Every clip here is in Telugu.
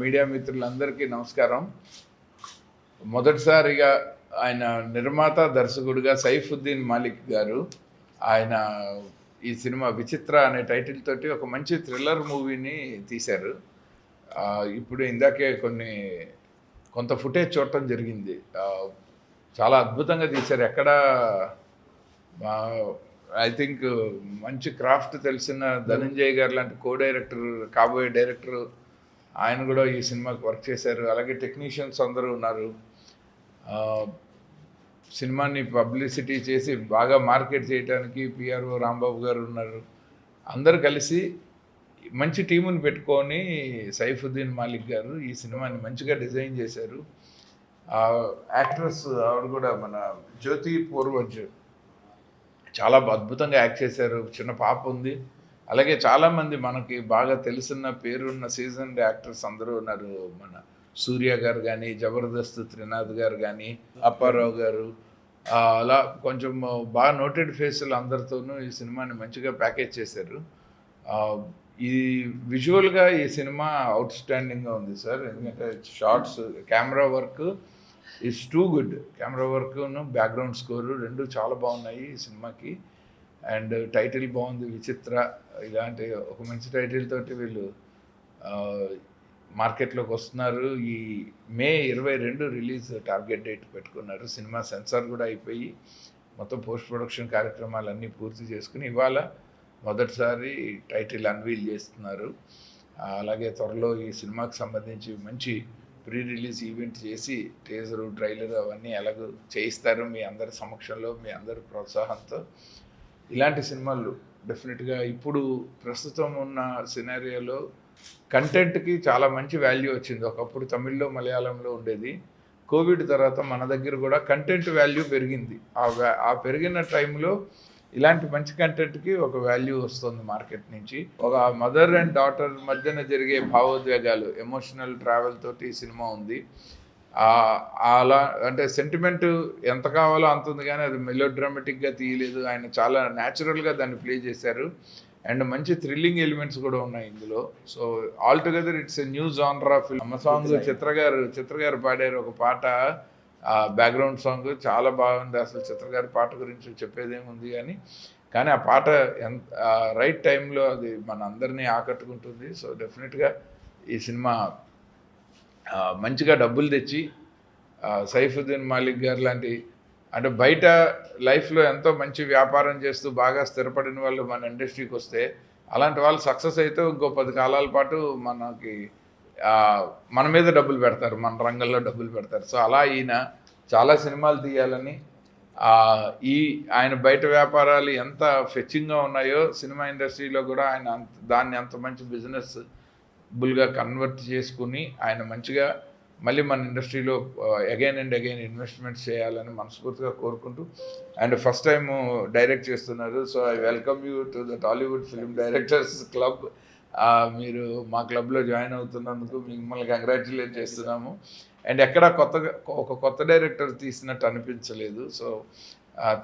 మీడియా మిత్రులందరికీ నమస్కారం. మొదటిసారిగా ఆయన నిర్మాత, దర్శకుడిగా సైఫుద్దీన్ మాలిక్ గారు ఆయన ఈ సినిమా 'విచిత్ర' అనే టైటిల్ తోటి ఒక మంచి థ్రిల్లర్ మూవీని తీశారు. ఇప్పుడు ఇందాకే కొంత ఫుటేజ్ చూడటం జరిగింది. చాలా అద్భుతంగా తీశారు. ఐ థింక్ మంచి క్రాఫ్ట్ తెలిసిన ధనంజయ్ గారు లాంటి డైరెక్టర్, కాబోయే డైరెక్టర్, ఆయన కూడా ఈ సినిమాకి వర్క్ చేశారు. అలాగే టెక్నీషియన్స్ అందరూ ఉన్నారు. సినిమాని పబ్లిసిటీ చేసి బాగా మార్కెట్ చేయడానికి పిఆర్ఓ రాంబాబు గారు ఉన్నారు. అందరు కలిసి మంచి టీముని పెట్టుకొని సైఫుద్దీన్ మాలిక్ గారు ఈ సినిమాని మంచిగా డిజైన్ చేశారు. యాక్ట్రెస్ ఆవిడ కూడా మన జ్యోతి పూర్వజ్ చాలా అద్భుతంగా యాక్ట్ చేశారు. చిన్న పాప ఉంది. అలాగే చాలామంది మనకి బాగా తెలిసిన పేరున్న సీజన్డ్ యాక్టర్స్ అందరూ ఉన్నారు. మన సూర్య గారు కానీ, జబర్దస్త్ త్రినాథ్ గారు కానీ, అప్పారావు గారు, అలా కొంచెం బాగా నోటెడ్ ఫేసులు అందరితోనూ ఈ సినిమాని మంచిగా ప్యాకేజ్ చేశారు. ఈ విజువల్గా ఈ సినిమా అవుట్ స్టాండింగ్గా ఉంది సార్. ఎందుకంటే shorts, camera work is too good. Camera వర్క్ను బ్యాక్గ్రౌండ్ స్కోరు రెండు చాలా బాగున్నాయి ఈ సినిమాకి. అండ్ టైటిల్ బాగుంది, 'విచిత్ర'. ఇలాంటి ఒక మంచి టైటిల్ తోటి వీళ్ళు మార్కెట్లోకి వస్తున్నారు. ఈ మే 22 రిలీజ్ టార్గెట్ డేట్ పెట్టుకున్నారు. సినిమా సెన్సార్ కూడా అయిపోయి మొత్తం పోస్ట్ ప్రొడక్షన్ కార్యక్రమాలన్నీ పూర్తి చేసుకుని ఇవాళ మొదటిసారి టైటిల్ అన్వీల్ చేస్తున్నారు. అలాగే త్వరలో ఈ సినిమాకి సంబంధించి మంచి ప్రీ రిలీజ్ ఈవెంట్ చేసి టీజరు, ట్రైలర్ అవన్నీ ఎలాగో చేయిస్తారు మీ అందరి సమక్షంలో, మీ అందరి ప్రోత్సాహంతో. ఇలాంటి సినిమాలు డెఫినెట్గా ఇప్పుడు ప్రస్తుతం ఉన్న సినారియోలో కంటెంట్కి చాలా మంచి వాల్యూ వచ్చింది. ఒకప్పుడు తమిళ్లో, మలయాళంలో ఉండేది. కోవిడ్ తర్వాత మన దగ్గర కూడా కంటెంట్ వాల్యూ పెరిగింది. ఆ పెరిగిన టైంలో ఇలాంటి మంచి కంటెంట్కి ఒక వాల్యూ వస్తుంది మార్కెట్ నుంచి. ఒక మదర్ అండ్ డాటర్ మధ్యన జరిగే భావోద్వేగాలు, ఎమోషనల్ ట్రావెల్ తోటి ఈ సినిమా ఉంది. అలా అంటే సెంటిమెంట్ ఎంత కావాలో అంత ఉంది, కానీ అది మెలోడ్రామాటిక్గా తీయలేదు. ఆయన చాలా న్యాచురల్గా దాన్ని ప్లే చేశారు. అండ్ మంచి థ్రిల్లింగ్ ఎలిమెంట్స్ కూడా ఉన్నాయి ఇందులో. So all together it's a new genre of film. Song Chitra గారు పాడారు ఒక పాట, బ్యాక్గ్రౌండ్ సాంగ్ చాలా బాగుంది. అసలు చిత్ర గారి పాట గురించి చెప్పేదేముంది కానీ ఆ పాట రైట్ టైంలో అది మన అందరినీ ఆకట్టుకుంటుంది. సో డెఫినెట్గా ఈ సినిమా మంచిగా డబ్బులు తెచ్చి సైఫుద్దీన్ మాలిక్ గారు లాంటి, అంటే బయట లైఫ్లో ఎంతో మంచి వ్యాపారం చేస్తూ బాగా స్థిరపడిన వాళ్ళు మన ఇండస్ట్రీకి వస్తే, అలాంటి వాళ్ళు సక్సెస్ అయితే ఇంకో 10 కాలాల పాటు మన మీద డబ్బులు పెడతారు, మన రంగంలో డబ్బులు పెడతారు. సో అలా ఈయన చాలా సినిమాలు తీయాలని, ఆయన బయట వ్యాపారాలు ఎంత ఫెచ్చింగ్గా ఉన్నాయో సినిమా ఇండస్ట్రీలో కూడా ఆయన దాన్ని అంత మంచి బిజినెస్ బుల్గా కన్వర్ట్ చేసుకుని ఆయన మంచిగా మళ్ళీ మన ఇండస్ట్రీలో అగైన్ అండ్ అగైన్ ఇన్వెస్ట్మెంట్స్ చేయాలని మనస్ఫూర్తిగా కోరుకుంటూ, అండ్ ఫస్ట్ టైం డైరెక్ట్ చేస్తున్నారు. So I welcome you to the Tollywood film directors club. మీరు మా క్లబ్లో జాయిన్ అవుతున్నందుకు మిమ్మల్ని కంగ్రాచ్యులేట్ చేస్తున్నాము. అండ్ ఎక్కడ ఒక కొత్త డైరెక్టర్ తీసినట్టు అనిపించలేదు. So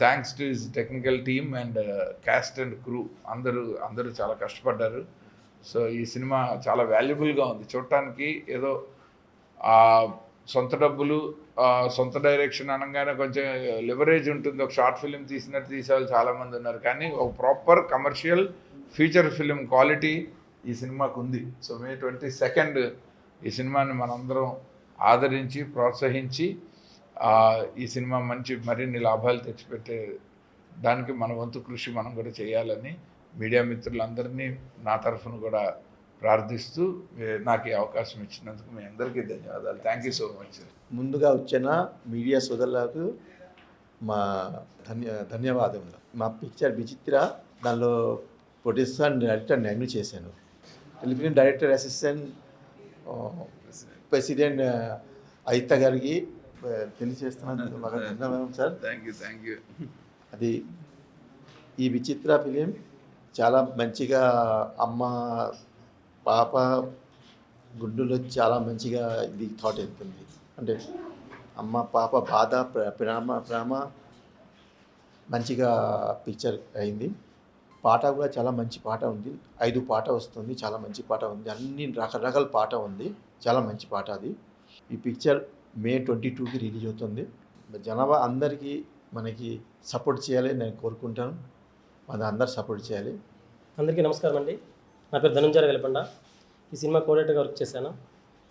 thanks to his technical team and caste and crew, అందరూ చాలా కష్టపడ్డారు. సో ఈ సినిమా చాలా వాల్యుబుల్గా ఉంది. చూడటానికి ఏదో సొంత డబ్బులు, సొంత డైరెక్షన్ అనగానే కొంచెం లివరేజ్ ఉంటుంది. ఒక షార్ట్ ఫిలిం తీసినట్టు తీసేవాళ్ళు చాలామంది ఉన్నారు, కానీ ఒక proper commercial feature film quality ఈ సినిమాకు ఉంది. సో మే 22 ఈ సినిమాని మనందరం ఆదరించి ప్రోత్సహించి ఈ సినిమా మరిన్ని లాభాలు తెచ్చిపెట్టే దానికి మన వంతు కృషి మనం కూడా చేయాలని మీడియా మిత్రులందరినీ నా తరఫున కూడా ప్రార్థిస్తూ నాకు ఈ అవకాశం ఇచ్చినందుకు మీ అందరికీ ధన్యవాదాలు. Thank you so much. ముందుగా వచ్చిన మీడియా సోదరులకు మా ధన్యవాదములు. మా పిక్చర్ 'విచిత్ర', దానిలో ప్రొడ్యూసర్ అండ్ డైరెక్టర్ నేను చేశాను. టెలిఫిల్మ్ డైరెక్టర్ అసిస్టెంట్ ప్రెసిడెంట్ అయిత గారికి తెలియజేస్తున్నాను. బాగా ధన్యవాదం సార్. Thank you. అది ఈ 'విచిత్ర' ఫిలిం చాలా మంచిగా అమ్మ పాప గుడ్డులో చాలా మంచిగా ఇది థాట్ వెళ్తుంది. అంటే అమ్మ పాప బాధ, ప్రేమ మంచిగా పిక్చర్ అయింది. పాట కూడా చాలా మంచి పాట ఉంది. 5 పాట వస్తుంది, చాలా మంచి పాట ఉంది. అన్ని రకరకాల పాట ఉంది. చాలా మంచి పాట అది. ఈ పిక్చర్ మే 22కి రిలీజ్ అవుతుంది. జనాభా అందరికీ మనకి సపోర్ట్ చేయాలి నేను కోరుకుంటాను. అది అందరు సపోర్ట్ చేయాలి. అందరికీ నమస్కారం అండి. నా పేరు ధనుంజయ వెలపండ. ఈ సినిమా కోఆర్డినేటర్గా వర్క్ చేశాను.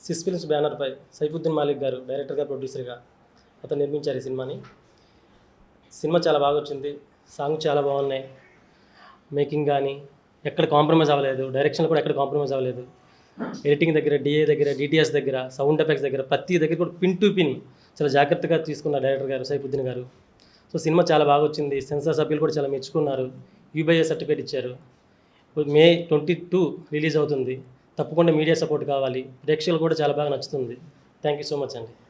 సిస్ ఫిల్మ్స్ బ్యానర్పై సైఫుద్దీన్ మాలిక్ గారు డైరెక్టర్గా, ప్రొడ్యూసర్గా అతను నిర్మించారు ఈ సినిమాని. సినిమా చాలా బాగా వచ్చింది. సాంగ్ చాలా బాగున్నాయి. మేకింగ్ కానీ ఎక్కడ కాంప్రమైజ్ అవ్వలేదు. డైరెక్షన్లో కూడా ఎక్కడ కాంప్రమైజ్ అవ్వలేదు. ఎడిటింగ్ దగ్గర, డిఏ దగ్గర, డిటిఎస్ దగ్గర, సౌండ్ ఎఫెక్ట్స్ దగ్గర ప్రతి దగ్గర కూడా పిన్ టు పిన్ చాలా జాగ్రత్తగా తీసుకున్న డైరెక్టర్ గారు సైఫుద్దీన్ గారు. సో సినిమా చాలా బాగా వచ్చింది. సెన్సార్ సభ్యులు కూడా చాలా మెచ్చుకున్నారు. యూబీఐ సర్టిఫికేట్ ఇచ్చారు. మే 22 రిలీజ్ అవుతుంది. తప్పకుండా మీడియా సపోర్ట్ కావాలి. ప్రేక్షకులు కూడా చాలా బాగా నచ్చుతుంది. థ్యాంక్ యూ సో మచ్ అండి.